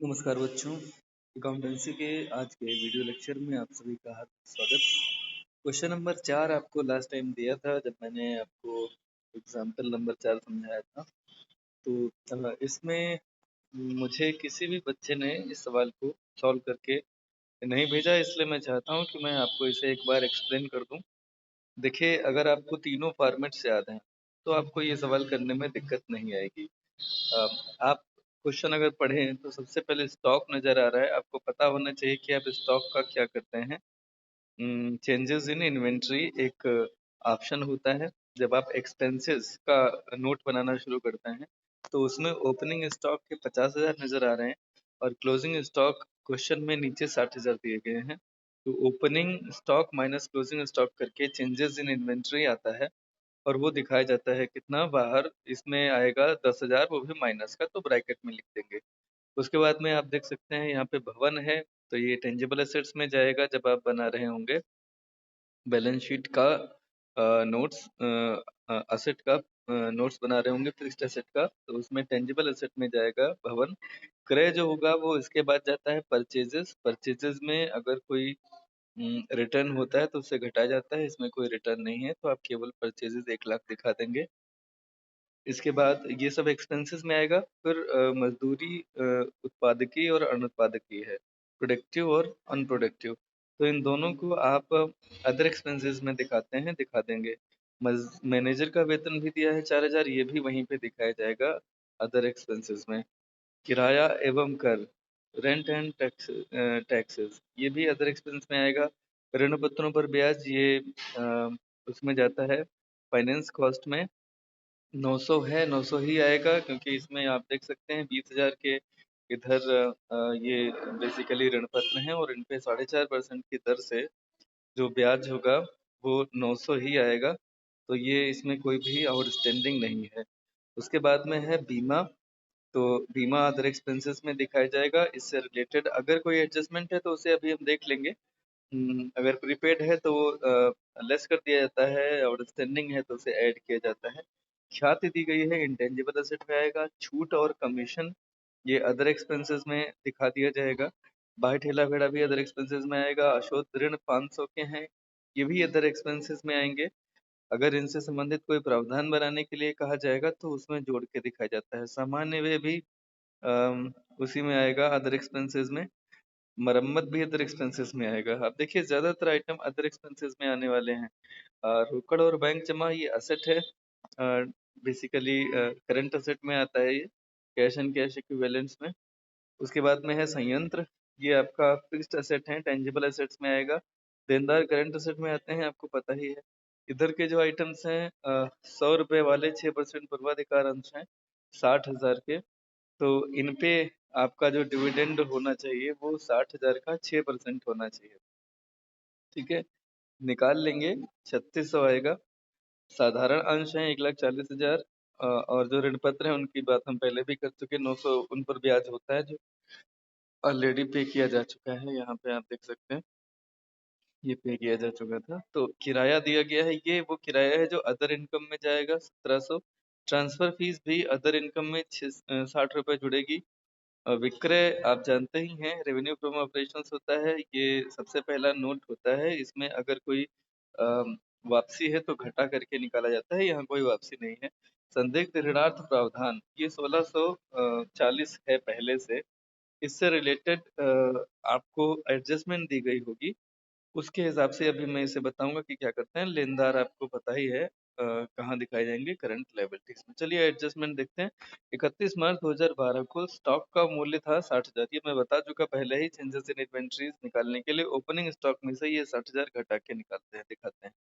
नमस्कार बच्चों। अकाउंटेंसी के आज के वीडियो लेक्चर में आप सभी का हार्दिक स्वागत। क्वेश्चन नंबर 4 आपको लास्ट टाइम दिया था जब मैंने आपको एग्जाम्पल नंबर 4 समझाया था। तो इसमें मुझे किसी भी बच्चे ने इस सवाल को सॉल्व करके नहीं भेजा, इसलिए मैं चाहता हूं कि मैं आपको इसे एक बार एक्सप्लेन कर दूं। देखिए, अगर आपको तीनों फॉर्मेट्स याद हैं तो आपको ये सवाल करने में दिक्कत नहीं आएगी। आप क्वेश्चन अगर पढ़ें तो सबसे पहले स्टॉक नजर आ रहा है, आपको पता होना चाहिए कि आप स्टॉक का क्या करते हैं। चेंजेस इन इन्वेंट्री एक ऑप्शन होता है। जब आप एक्सपेंसेस का नोट बनाना शुरू करते हैं तो उसमें ओपनिंग स्टॉक के 50,000 नजर आ रहे हैं और क्लोजिंग स्टॉक क्वेश्चन में नीचे 60,000 दिए गए हैं। तो opening stock minus closing stock करके चेंजेस इन इन्वेंट्री आता है और वो दिखाया जाता है कितना बाहर इसमें आएगा 10,000, वो भी माइनस का, तो ब्रैकेट में लिख देंगे। उसके बाद में आप देख सकते हैं यहाँ पे भवन है, तो ये टेंजिबल एसेट्स में जाएगा। जब आप बना रहे होंगे बैलेंस शीट का नोट्स, असेट का नोट्स बना रहे होंगे फिक्स्ड एसेट का, तो उसमें टेंजिबल एसेट में जाएगा भवन। क्रय जो होगा वो इसके बाद जाता है परचेजेस। परचेजेस में अगर कोई रिटर्न होता है तो उससे घटाया जाता है, इसमें कोई रिटर्न नहीं है तो आप केवल परचेजेस 1 लाख दिखा देंगे। इसके बाद ये सब एक्सपेंसेस में आएगा। फिर मजदूरी उत्पादकीय और अनुत्पादकीय है, प्रोडक्टिव और अनप्रोडक्टिव, तो इन दोनों को आप अदर एक्सपेंसेस में दिखा देंगे। मैनेजर का वेतन भी दिया है 4,000, ये भी वहीं पे दिखाया जाएगा अदर एक्सपेंसेस में। किराया एवं कर, रेंट एंड टैक्सेस, ये भी अदर एक्सपेंस में आएगा। ऋण पत्रों पर ब्याज, ये उसमें जाता है फाइनेंस कॉस्ट में। 900 है, 900 ही आएगा, क्योंकि इसमें आप देख सकते हैं 20,000 के इधर ये बेसिकली ऋण पत्र हैं और इन पे 4.5% की दर से जो ब्याज होगा वो 900 ही आएगा। तो ये इसमें कोई भी आउटस्टैंडिंग नहीं है। उसके बाद में है बीमा, तो बीमा अदर एक्सपेंसेस में दिखाया जाएगा। इससे रिलेटेड अगर कोई एडजस्टमेंट है तो उसे अभी हम देख लेंगे। अगर प्रीपेड है तो वो लेस कर दिया जाता है, आउटस्टैंडिंग है तो उसे ऐड किया जाता है। ख्याति दी गई है, इंटेंजिबल एसेट में आएगा। छूट और कमीशन, ये अदर एक्सपेंसेस में दिखा दिया जाएगा। बाहर ठेला भेड़ा भी अदर एक्सपेंसेस में आएगा। अशोध ऋण 500 के हैं, ये भी अदर एक्सपेंसेस में आएंगे। अगर इनसे संबंधित कोई प्रावधान बनाने के लिए कहा जाएगा तो उसमें जोड़ के दिखाया जाता है। सामान्य व्यय भी उसी में आएगा, अदर एक्सपेंसेस में। मरम्मत भी अदर एक्सपेंसेस में आएगा। अब देखिए, ज्यादातर आइटम अदर एक्सपेंसेस में आने वाले हैं। रोकड़ और बैंक जमा, ये असेट है, बेसिकली करंट असेट में आता है, ये कैश एंड कैश इक्विवेलेंट्स में। उसके बाद में है संयंत्र, ये आपका फिक्स्ड एसेट है, टेंजिबल एसेट्स में आएगा। देनदार करंट असेट में आते हैं, आपको पता ही है। इधर के जो आइटम्स हैं 100 रुपए वाले 6% पूर्वाधिकार अंश हैं 60,000 के, तो इन पे आपका जो डिविडेंड होना चाहिए वो 60,000 का 6% होना चाहिए। ठीक है, निकाल लेंगे, 3600 आएगा। साधारण अंश है 1,40,000, और जो ऋण पत्र है उनकी बात हम पहले भी कर चुके, 900 उन पर ब्याज होता है जो ऑलरेडी पे किया जा चुका है। यहाँ पे आप देख सकते हैं ये पे किया जा चुका था। तो किराया दिया गया है, ये वो किराया है जो अदर इनकम में जाएगा 1700। ट्रांसफर फीस भी अदर इनकम में 60 रुपए जुड़ेगी। विक्रय आप जानते ही हैं, रेवेन्यू फ्रॉम ऑपरेशंस होता है, ये सबसे पहला नोट होता है। इसमें अगर कोई वापसी है तो घटा करके निकाला जाता है, यहाँ कोई वापसी नहीं है। संदिग्ध ऋणार्थ प्रावधान, ये 1640 है पहले से। इससे रिलेटेड आपको एडजस्टमेंट दी गई होगी, उसके हिसाब से अभी मैं इसे बताऊंगा कि क्या करते हैं। लेनदार आपको पता ही है कहाँ दिखाए जाएंगे, करंट लायबिलिटीज में। चलिए एडजस्टमेंट देखते हैं। 31 मार्च 2012 को स्टॉक का मूल्य था 60,000, ये मैं बता चुका पहले ही। चेंजेस इन इन्वेंट्रीज निकालने के लिए ओपनिंग स्टॉक में से ये 60,000 घटा के निकालते हैं, दिखाते हैं।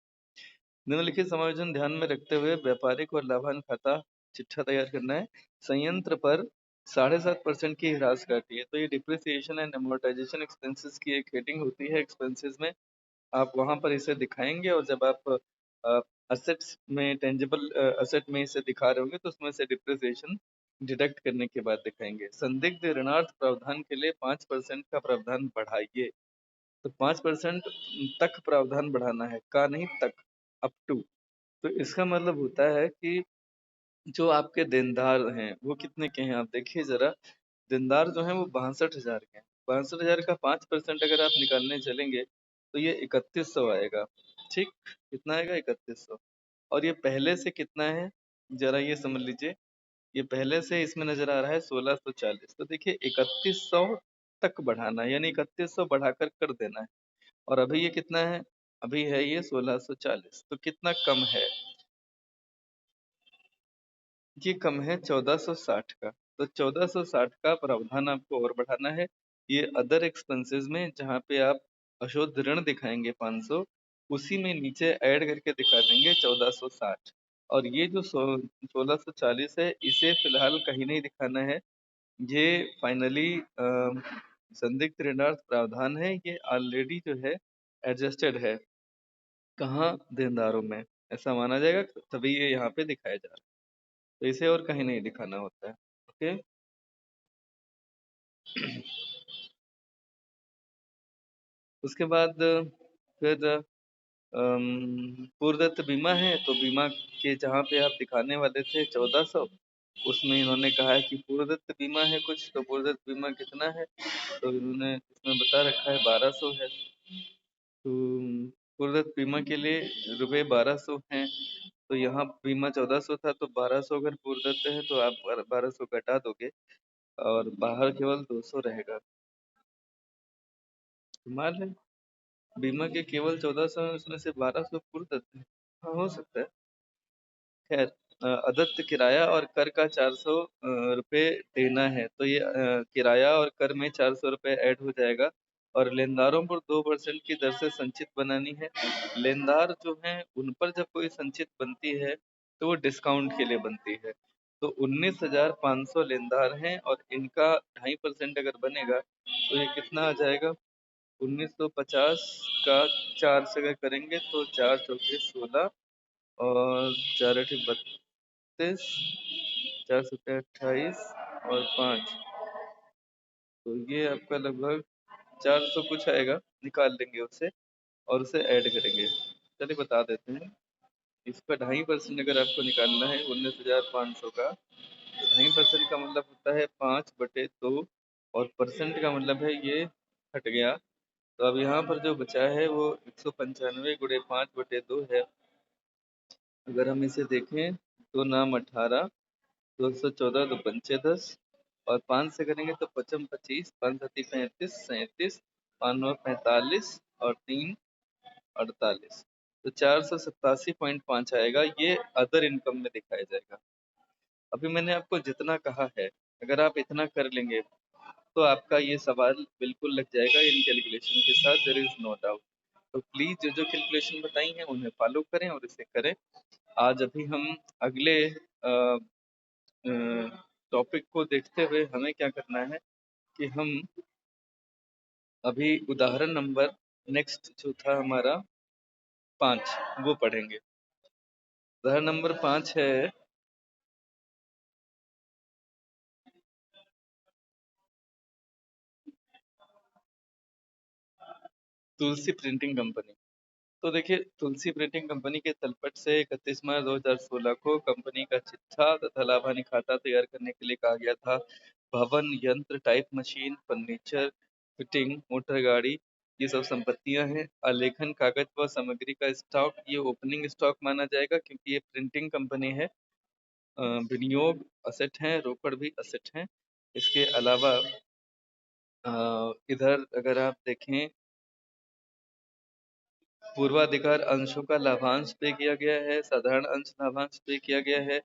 निम्नलिखित समायोजन ध्यान में रखते हुए व्यापारिक और लाभांश खाता चिट्ठा तैयार करना है। संयंत्र पर 7.5% की ह्रास घटी है, तो ये डिप्रिसिएशन एंड अमोर्टाइजेशन एक्सपेंसेस की एक हेडिंग होती है एक्सपेंसेस में, आप वहां पर इसे दिखाएंगे। और जब आप असेट्स में, टेंजिबल असेट में इसे दिखा रहे होंगे तो उसमें से डिप्रिसिएशन डिडक्ट करने के बाद दिखाएंगे। संदिग्ध ऋणार्थ प्रावधान के लिए 5% का प्रावधान बढ़ाइए, तो 5% तक प्रावधान बढ़ाना है, का नहीं, तक, अप टू। तो इसका मतलब होता है कि जो आपके देनदार हैं वो कितने के हैं, आप देखिए जरा। देनदार जो है वो 62,000 के हैं। 62,000 का 5% अगर आप निकालने चलेंगे तो ये 3100 आएगा। ठीक, कितना आएगा? 3100। और ये पहले से कितना है, जरा ये समझ लीजिए। ये पहले से इसमें नजर आ रहा है 1640। तो देखिए 3100 तक बढ़ाना है, यानी 3100 बढ़ाकर कर देना है। और अभी ये कितना है? अभी है ये 1640। तो कितना कम है? ये कम है 1460 का। तो 1460 का प्रावधान आपको और बढ़ाना है। ये अदर एक्सपेंसेस में जहाँ पे आप अशुद्ध ऋण दिखाएंगे 500, उसी में नीचे ऐड करके दिखा देंगे 1460। और ये जो 1640 है, इसे फिलहाल कहीं नहीं दिखाना है। ये फाइनली संदिग्ध ऋणार्थ प्रावधान है। ये ऑलरेडी जो है एडजस्टेड है। कहाँ? देनदारों में। ऐसा माना जाएगा, तभी ये यहाँ पे दिखाया जा रहा है। तो इसे और कहीं नहीं दिखाना होता है। ओके। उसके बाद फिर पूर्वदत्त बीमा है, तो बीमा के जहाँ पे आप दिखाने वाले थे 1400, उसमें इन्होंने कहा है कि पूर्वदत्त बीमा है कुछ। तो पूर्वदत्त बीमा कितना है? तो इन्होंने इसमें बता रखा है 1200 है। तो पूर्वदत्त बीमा के लिए रुपए 1200 हैं। तो यहाँ बीमा 1400 था, तो 1200 अगर पूर्वदत्त है तो आप 1200 घटा दोगे और बाहर केवल 200 रहेगा। कमाल है। बीमा के केवल 1400 उसमें से 1200 पूर्वदत्त है। हाँ, हो सकता है। खैर, अदत्त किराया और कर का 400 रुपये देना है। तो ये किराया और कर में 400 रुपये ऐड हो जाएगा। और लेनदारों पर 2% की दर से संचित बनानी है। लेनदार जो हैं उन पर जब कोई संचित बनती है तो वो डिस्काउंट के लिए बनती है। तो 19,500 लेनदार हैं और इनका 2.5% अगर बनेगा तो ये कितना आ जाएगा? 1950 का 4 से अगर करेंगे तो 4 चौके 16 और 4 अठी 32, 4 सत्ते 28 और 5, तो ये आपका लगभग 400 कुछ आएगा। निकाल लेंगे उससे और उसे ऐड करेंगे। चलिए बता देते हैं। इसका 2.5% अगर आपको निकालना है 19,500 का, तो 2.5% का मतलब होता है 5/2 और परसेंट का मतलब है ये हट गया। तो अब यहाँ पर जो बचा है वो 195 गुणे 5/2 है। अगर हम इसे देखें तो नाम 18, 214 दो पंचे 10 और 5 से करेंगे तो 55 25, 5 सत्ती 35, 37, 5 9 45 और 3 48। तो 487.5 आएगा। ये अदर इनकम में दिखाया जाएगा। अभी मैंने आपको जितना कहा है, अगर आप इतना कर लेंगे तो आपका ये सवाल बिल्कुल लग जाएगा इन कैलकुलेशन के साथ। There is no doubt. तो प्लीज जो जो कैलकुलेशन बताई हैं उन्हें फॉलो करें और इसे करें। आज अभी हम अगले टॉपिक को देखते हुए हमें क्या करना है कि हम अभी उदाहरण नंबर नेक्स्ट जो था हमारा 5 वो पढ़ेंगे। उदाहरण नंबर 5 है तुलसी प्रिंटिंग कंपनी। तो देखिए, तुलसी प्रिंटिंग कंपनी के तलपट से 31 मार्च 2016 को कंपनी का चिट्ठा तथा लाभानी खाता तैयार करने के लिए कहा गया था। भवन, यंत्र, type machine, furniture, fitting, motor गाड़ी, ये सब संपत्तियां हैं। आलेखन कागज व सामग्री का स्टॉक, ये ओपनिंग स्टॉक माना जाएगा क्योंकि ये प्रिंटिंग कंपनी है। विनियोग असेट हैं, रोकड़ भी असेट हैं। इसके अलावा इधर अगर आप देखें, पूर्वाधिकार अंशों का लाभांश पे किया गया है, साधारण अंश लाभांश पे किया गया है,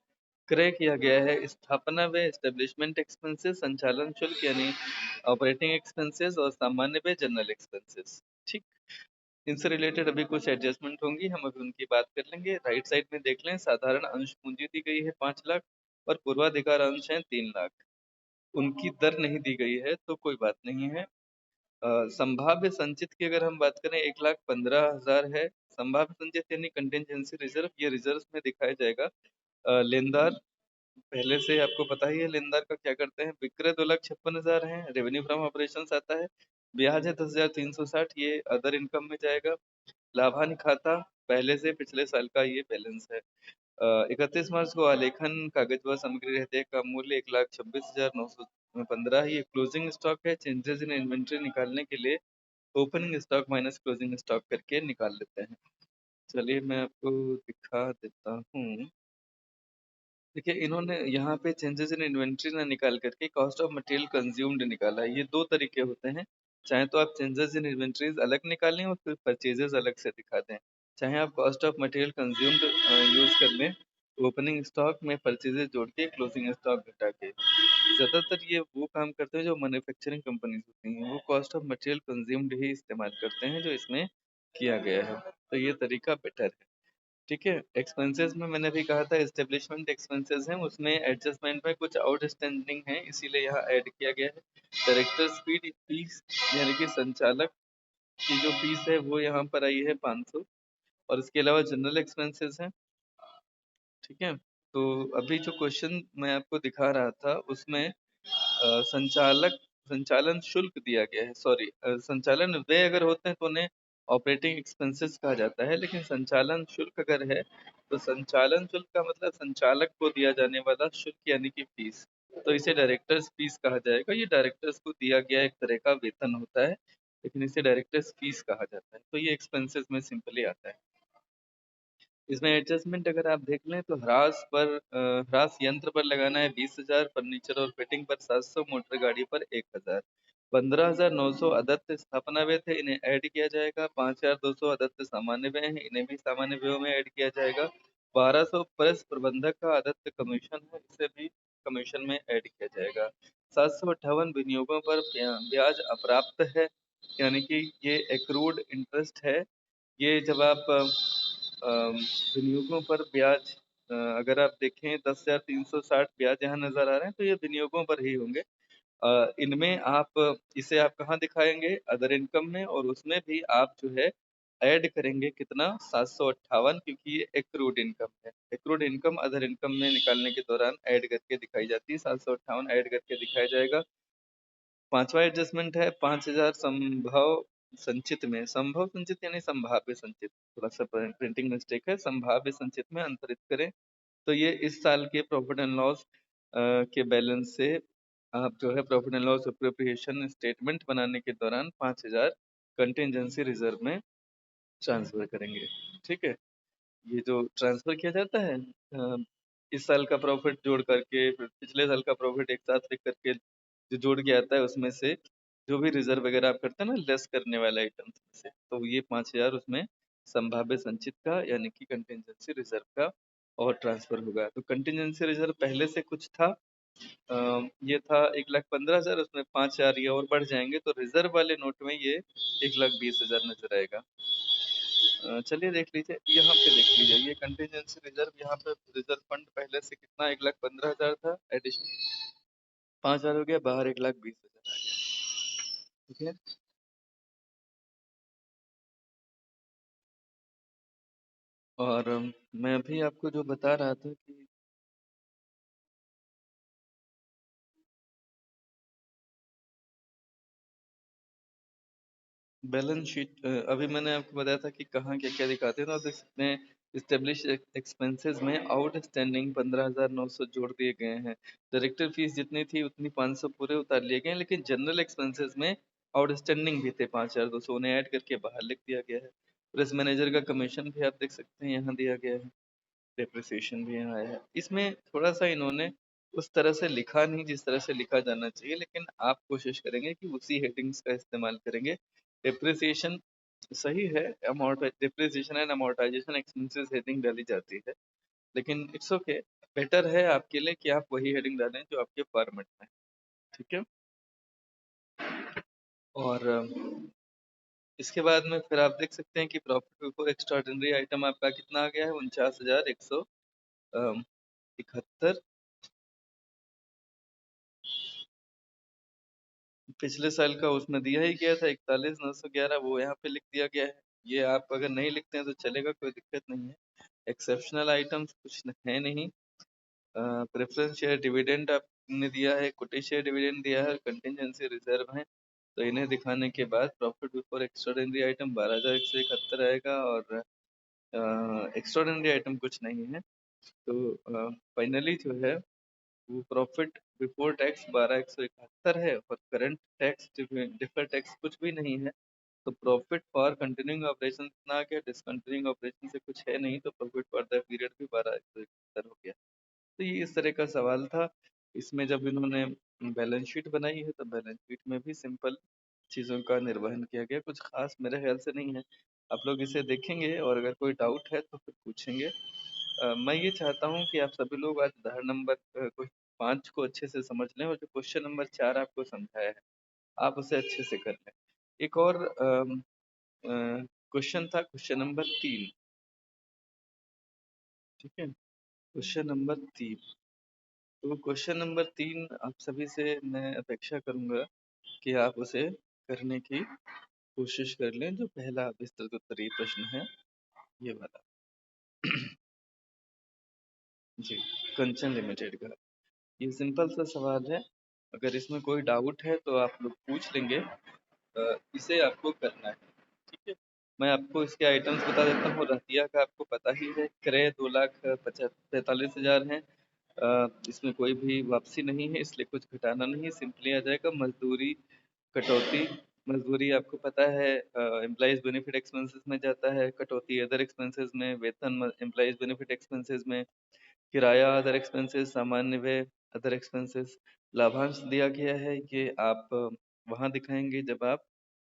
क्रय किया गया है। स्थापना व एस्टेब्लिशमेंट एक्सपेंसेस, संचालन शुल्क यानी ऑपरेटिंग एक्सपेंसेस और सामान्य व जनरल एक्सपेंसेस। ठीक, इनसे रिलेटेड अभी कुछ एडजस्टमेंट होंगी, हम अभी उनकी बात कर लेंगे। राइट साइड में देख लें, साधारण अंश पूंजी दी गई है 5 लाख और पूर्वाधिकार अंश है 3 लाख। उनकी दर नहीं दी गई है तो कोई बात नहीं है। संभाव्य संचित की अगर हम बात करें 1,15,000 है। संभाव्य संचित यानी कंटिजेंसी रिजर्व, ये रिजर्व में दिखाया जाएगा। लेनदार पहले से आपको पता ही है लेनदार का क्या करते हैं। विक्रय 2,56,000 है, रेवेन्यू फ्रॉम ऑपरेशन आता है। ब्याज है 10,360, ये अदर इनकम में जाएगा। लाभानी खाता पहले से पिछले साल का ये बैलेंस है। 31 मार्च को आलेखन कागज व सामग्री रहते का मूल्य 1,26,915 ये क्लोजिंग स्टॉक है। चेंजेस इन इन्वेंट्री निकालने के लिए opening stock minus closing stock करके निकाल लेते हैं। चलिए मैं आपको दिखा देता हूँ। देखिए इन्होंने यहाँ पे चेंजेस इन इन्वेंट्री ना निकाल करके कॉस्ट ऑफ मटेरियल कंज्यूम्ड निकाला है। ये दो तरीके होते हैं, चाहे तो आप चेंजेस इन इन्वेंट्रीज अलग निकालें और फिर परचेजेस अलग से दिखा दें, चाहे आप cost of material consumed use कर लें ओपनिंग स्टॉक में परचेजेस जोड़ के क्लोजिंग स्टॉक घटा के। ज्यादातर ये वो काम करते हैं जो मैन्युफैक्चरिंग कंपनीज होती हैं, वो कॉस्ट ऑफ मटेरियल कंज्यूम्ड ही इस्तेमाल करते हैं जो इसमें किया गया है, तो ये तरीका बेटर है। ठीक है, एक्सपेंसेस में मैंने भी कहा था एस्टेब्लिशमेंट एक्सपेंसेस हैं, उसमें एडजस्टमेंट में कुछ आउटस्टैंडिंग है इसीलिए यहाँ ऐड किया गया है। डायरेक्टर्स फीस यानी कि संचालक की जो फीस है वो यहाँ पर आई है 500, और इसके अलावा जनरल एक्सपेंसेस हैं। ठीक है, तो अभी जो क्वेश्चन मैं आपको दिखा रहा था उसमें संचालक संचालन शुल्क दिया गया है, सॉरी संचालन व्यय अगर होते हैं तो उन्हें ऑपरेटिंग एक्सपेंसेस कहा जाता है, लेकिन संचालन शुल्क अगर है तो संचालन शुल्क का मतलब संचालक को दिया जाने वाला शुल्क यानी कि फीस, तो इसे डायरेक्टर्स फीस कहा जाएगा। ये डायरेक्टर्स को दिया गया एक तरह का वेतन होता है, लेकिन इसे डायरेक्टर्स फीस कहा जाता है, तो ये एक्सपेंसेस में सिंपली आता है। इसमें एडजस्टमेंट अगर आप देख लें तो ह्रास यंत्र पर लगाना है 20,000, फर्नीचर और फिटिंग पर 700, मोटर गाड़ी पर 1,000। 15,900 अदत्त स्थापना व्यय थे, इन्हें ऐड किया जाएगा। 5,200 अदत्त सामान्य व्यय हैं, इन्हें भी सामान्य व्ययों में ऐड किया जाएगा। 1,200 परस प्रबंधक का अदत्त कमीशन है, इसे भी कमीशन में ऐड किया जाएगा। 758 विनियोगों पर ब्याज अप्राप्त है, यानी कि ये एक्रूड इंटरेस्ट है। ये जब आप विनियोगों पर ब्याज अगर आप देखें 10,360 ब्याज यहाँ नजर आ रहे हैं, तो ये विनियोगों पर ही होंगे। इनमें आप इसे आप कहाँ दिखाएंगे, अदर इनकम में, और उसमें भी आप जो है ऐड करेंगे कितना, 758, क्योंकि ये एक्रूड इनकम है। एक्रूड इनकम अदर इनकम में निकालने के दौरान ऐड करके दिखाई जाती है, 758 ऐड करके दिखाया जाएगा। पांचवा एडजस्टमेंट है 5,000 संभव संचित में, संभव संचित यानी संभाव्य संचित, थोड़ा सा प्रिंटिंग मिस्टेक है, संभाव्य संचित में अंतरित करें। तो ये इस साल के प्रॉफिट एंड लॉस के बैलेंस से आप जो है profit and loss appropriation statement बनाने के दौरान 5,000 कंटिजेंसी रिजर्व में ट्रांसफर करेंगे। ठीक है, ये जो ट्रांसफर किया जाता है इस साल का प्रॉफिट जोड़ करके फिर पिछले साल का प्रॉफिट एक साथ लिख करके जो जोड़ के आता है उसमें से जो भी रिजर्व वगैरह आप करते हैं ना लेस करने वाले आइटम्स में से, तो ये 5,000 उसमें संभाव्य संचित का यानी कि कंटिजेंसी रिजर्व का और ट्रांसफर होगा। तो कंटिजेंसी रिजर्व पहले से कुछ था, ये था 1,15,000, उसमें 5,000 ये और बढ़ जाएंगे तो रिजर्व वाले नोट में ये 1,20,000 नजर आएगा। चलिए देख लीजिए, यहाँ पे देख लीजिए ये कंटिजेंसी रिजर्व, यहाँ पे रिजर्व फंड पहले से कितना 1,15,000 था, एडिशन 5,000 हो गया, बाहर 1,20,000 आ गया। ठीक है, और मैं अभी आपको जो बता रहा था कि बैलेंस शीट अभी मैंने आपको बताया था कि कहाँ क्या क्या दिखाते हैं, तो आप देख सकते हैं स्टेब्लिश एक्सपेंसेस में आउटस्टैंडिंग 15,900 जोड़ दिए गए हैं। डायरेक्टर फीस जितनी थी उतनी 500 पूरे उतार लिए गए हैं, लेकिन जनरल एक्सपेंसेस में आउटस्टैंडिंग भी थे 5,200, उन्हें ऐड करके बाहर लिख दिया गया है। प्रेस मैनेजर का कमीशन भी आप देख सकते हैं यहाँ दिया गया है, डेप्रिसिएशन भी यहाँ आया है। इसमें थोड़ा सा इन्होंने उस तरह से लिखा नहीं जिस तरह से लिखा जाना चाहिए, लेकिन आप कोशिश करेंगे कि उसी हेडिंग्स का इस्तेमाल करेंगे। डेप्रिसिएशन सही है, amount depreciation and amortisation expenses heading डाली जाती है, लेकिन इट्स ओके, बेटर है आपके लिए कि आप वही हेडिंग डालें जो आपके फॉर्मेट में है। ठीक है, और इसके बाद में फिर आप देख सकते हैं कि प्रॉफिट बिफोर एक्स्ट्राऑर्डिनरी आइटम आपका कितना आ गया है, 49,171। पिछले साल का उसमें दिया ही गया था 41,911, वो यहाँ पे लिख दिया गया है। ये आप अगर नहीं लिखते हैं तो चलेगा, कोई दिक्कत नहीं है। एक्सेप्शनल आइटम्स कुछ है नहीं। प्रेफरेंस शेयर डिविडेंड आपने दिया है, इक्विटी शेयर डिविडेंड दिया है, कंटिजेंसी रिजर्व है, तो इन्हें दिखाने के बाद प्रॉफिट बिफोर एक्स्ट्राऑर्डिनरी आइटम 12,171 आएगा, और एक्स्ट्राऑर्डिनरी आइटम कुछ नहीं है। तो फाइनली जो है वो प्रॉफिट बिफोर टैक्स 12,171 है और करंट टैक्स डिफर टैक्स कुछ भी नहीं है। तो प्रॉफिट फॉर कंटिन्यूइंग ऑपरेशन ना क्या डिसकंटिन्यूइंग ऑपरेशन से कुछ है नहीं, तो प्रॉफिट फॉर द पीरियड भी 12,171 हो गया। तो ये इस तरह का सवाल था। इसमें जब इन्होंने बैलेंस शीट बनाई है तो बैलेंस शीट में भी सिंपल चीज़ों का निर्वहन किया गया, कुछ खास मेरे ख्याल से नहीं है। आप लोग इसे देखेंगे और अगर कोई डाउट है तो फिर पूछेंगे। मैं ये चाहता हूँ कि आप सभी लोग आज उदाहरण नंबर कुछ 5 को अच्छे से समझ लें और जो क्वेश्चन नंबर 4 आपको समझाया है आप उसे अच्छे से कर लें। एक और क्वेश्चन था क्वेश्चन नंबर 3। ठीक है, क्वेश्चन नंबर 3। तो क्वेश्चन नंबर 3 आप सभी से मैं अपेक्षा करूंगा कि आप उसे करने की कोशिश कर लें। जो पहला विस्तृत उत्तरीय प्रश्न है ये वाला जी, कंचन लिमिटेड का। ये सिंपल सा सवाल है, अगर इसमें कोई डाउट है तो आप लोग पूछ लेंगे। इसे आपको करना है। ठीक है, मैं आपको इसके आइटम्स बता देता हूँ। रहतिया का आपको पता ही है, क्रय 2,45,000 है। इसमें कोई भी वापसी नहीं है इसलिए कुछ घटाना नहीं है, सिंपली आ जाएगा। मजदूरी कटौती, मजदूरी आपको पता है एम्प्लॉइज बेनिफिट एक्सपेंसेस में जाता है, कटौती अदर एक्सपेंसेस में, वेतन एम्प्लॉइज बेनिफिट एक्सपेंसेस में, किराया अदर एक्सपेंसेस, सामान्य व्यय अदर एक्सपेंसेस। लाभांश दिया गया है, ये आप वहां दिखाएंगे जब आप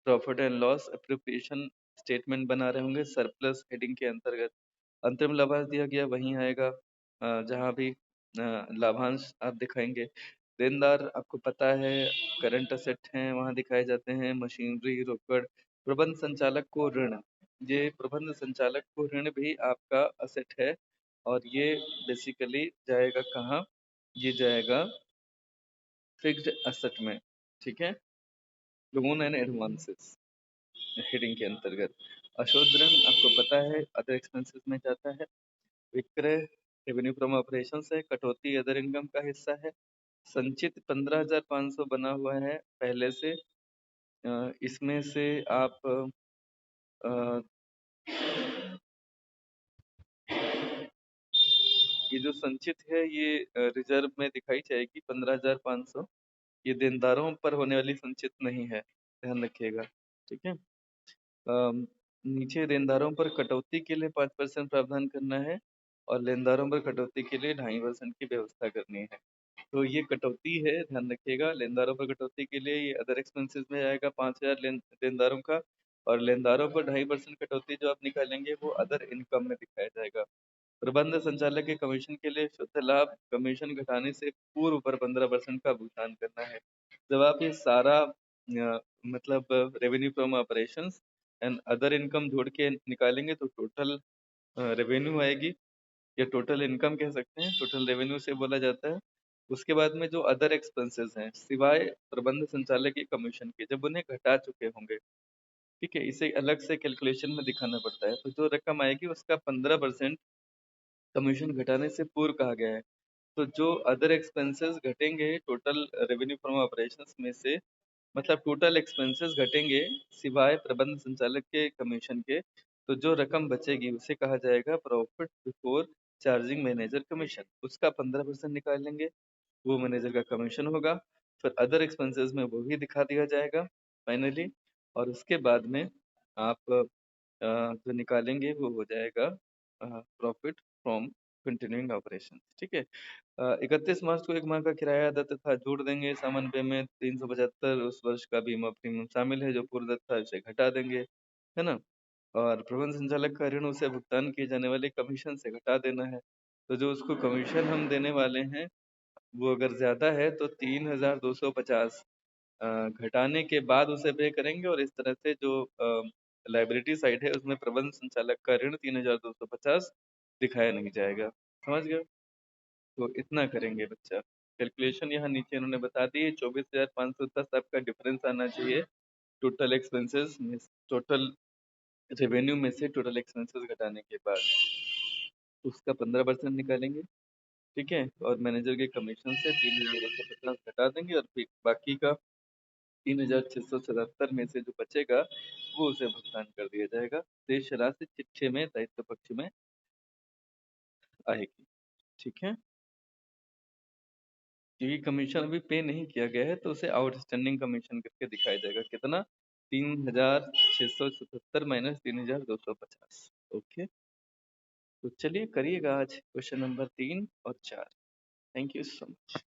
profit and loss appropriation statement बना रहे होंगे सरप्लस हेडिंग के अंतर्गत। अंतरिम लाभांश दिया गया वहीं आएगा जहां भी लाभांश आप दिखाएंगे। देनदार आपको पता है करंट असेट हैं वहां दिखाए जाते हैं, मशीनरी रोकड़। प्रबंध संचालक को ऋण, ये प्रबंध संचालक को ऋण भी आपका असेट है और ये बेसिकली जाएगा कहाँ, ये जाएगा फिक्स्ड असेट में। ठीक है, लोन एंड एडवांसेस हेडिंग के अंतर्गत। अशोधन आपको पता है अदर एक्सपेंसेस में जाता है। विक्रय रेवेन्यू फ्रॉम ऑपरेशन है, कटौती अदर इनकम का हिस्सा है। संचित 15,500 बना हुआ है पहले से। इसमें से आप अ, ये जो संचित है ये रिजर्व में दिखाई जाएगी 15,500। ये देनदारों पर होने वाली संचित नहीं है, ध्यान रखिएगा। ठीक है, नीचे देनदारों पर कटौती के लिए 5% प्रावधान करना है और लेनदारों पर कटौती के लिए 2.5% की व्यवस्था करनी है। तो ये कटौती है, ध्यान रखिएगा। लेनदारों पर कटौती के लिए ये अदर एक्सपेंसेस में आएगा 5,000 लेनदारों का, और लेनदारों पर 2.5% कटौती जो आप निकालेंगे वो अदर इनकम में दिखाया जाएगा। प्रबंध संचालक के कमीशन के लिए शुद्ध लाभ कमीशन घटाने से पूर्व पर 15% का भुगतान करना है। जब आप ये सारा मतलब revenue from operations and other income जोड़ के निकालेंगे तो टोटल रेवेन्यू आएगी, या टोटल इनकम कह सकते हैं, टोटल रेवेन्यू से बोला जाता है। उसके बाद में जो अदर एक्सपेंसेस हैं सिवाय प्रबंध संचालक के कमीशन के, जब उन्हें घटा चुके होंगे, ठीक है, इसे अलग से कैलकुलेशन में दिखाना पड़ता है। तो जो रकम आएगी उसका 15% कमीशन घटाने से पूर्व कहा गया है। तो जो अदर एक्सपेंसेस घटेंगे टोटल रेवेन्यू फ्रॉम ऑपरेशंस में से, मतलब टोटल एक्सपेंसेस घटेंगे सिवाय प्रबंध संचालक के कमीशन के, तो जो रकम बचेगी उसे कहा जाएगा profit before charging manager commission. उसका 15% निकाल लेंगे, वो मैनेजर का कमीशन होगा। फिर अदर एक्सपेंसेस में वो भी दिखा दिया जाएगा फाइनली। और उसके बाद में आप जो निकालेंगे वो हो जाएगा प्रॉफिट फ्रॉम कंटिन्यूइंग ऑपरेशन। ठीक है, 31 मार्च को एक माह का किराया दत्त था, जोड़ देंगे सामान्य व्यय में 375। उस वर्ष का बीमा प्रीमियम शामिल है जो पूर्व दत्त था, इसे घटा देंगे, है ना। और प्रबंध संचालक का ऋण उसे भुगतान किए जाने वाले कमीशन से घटा देना है। तो जो उसको कमीशन हम देने वाले हैं वो अगर ज्यादा है तो 3,250 घटाने के बाद उसे पे करेंगे, और इस तरह से जो लाइबिलिटी साइड है उसमें प्रबंध संचालक का ऋण 3,250 दिखाया नहीं जाएगा। समझ गए? तो इतना करेंगे बच्चा। कैलकुलेशन यहाँ नीचे इन्होंने बता दी है, 24,510 आपका डिफरेंस आना चाहिए टोटल एक्सपेंसेस में, टोटल रेवेन्यू में से टोटल एक्सपेंसेस घटाने के बाद उसका 15% निकालेंगे। ठीक है, और मैनेजर के कमीशन से 3,250 घटा देंगे और फिर बाकी का 3,677 में से जो बचेगा वो उसे भुगतान कर दिया जाएगा। शेष राशि चिट्ठे में दायित्व पक्ष में आएगी। ठीक है, क्योंकि कमीशन अभी पे नहीं किया गया है तो उसे आउटस्टैंडिंग कमीशन करके दिखाया जाएगा। कितना? 3677 माइनस 3250। ओके, तो चलिए करिएगा आज क्वेश्चन नंबर 3 और 4। Thank you so much.